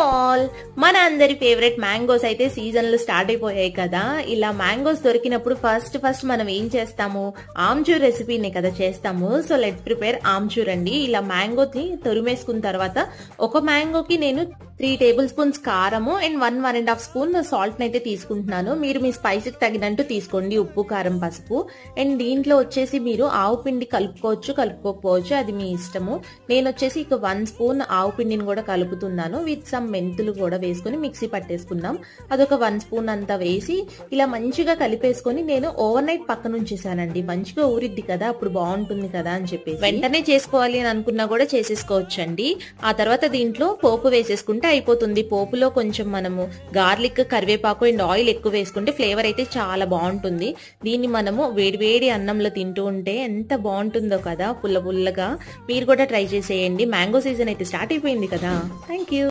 All మన అందరి favourite mangoes అయితే సీజన్లు స్టార్ట్ అయిపోయాయి కదా. ఇలా మ్యాంగోస్ దొరికినప్పుడు ఫస్ట్ మనం ఏం చేస్తాము, ఆమ్చూర్ రెసిపీని కదా చేస్తాము. సో లెట్స్ ప్రిపేర్ ఆమ్చూర్ అండి. ఇలా మ్యాంగోని తురిమేసుకున్న తర్వాత ఒక మ్యాంగోకి నేను 3 టేబుల్ స్పూన్స్ కారము అండ్ 1.5 స్పూన్ సాల్ట్ అయితే తీసుకుంటున్నాను. మీరు మీ స్పైసీకి తగినట్టు తీసుకోండి, ఉప్పు కారం పసుపు. అండ్ దీంట్లో వచ్చేసి మీరు ఆవు పిండి కలుపుకోవచ్చు కలుపుకోకపోవచ్చు, అది మీ ఇష్టము. నేను వచ్చేసి ఇక 1 స్పూన్ ఆవు పిండిని కూడా కలుపుతున్నాను. విత్ సమ్ మెంతులు కూడా వేసుకొని మిక్సీ పట్టేసుకుందాం. అదొక 1 స్పూన్ అంతా వేసి ఇలా మంచిగా కలిపేసుకొని నేను ఓవర్ నైట్ పక్కన ఉంచేసానండి. మంచిగా ఊరిద్ది కదా, అప్పుడు బాగుంటుంది కదా అని చెప్పేసి వెంటనే చేసుకోవాలి అని అనుకున్నా కూడా చేసేసుకోవచ్చండి. ఆ తర్వాత దీంట్లో పోపు వేసేసుకుంటే అయిపోతుంది. పోపులో కొంచెం మనము గార్లిక్, కరివేపాకు అండ్ ఆయిల్ ఎక్కువ వేసుకుంటే ఫ్లేవర్ అయితే చాలా బాగుంటుంది. దీన్ని మనము వేడివేడి అన్నంలో తింటూ ఉంటే ఎంత బాగుంటుందో కదా, పుల్ల పుల్లగా. మీరు కూడా ట్రై చేసేయండి. మ్యాంగో సీజన్ అయితే స్టార్ట్ అయిపోయింది కదా. Thank you.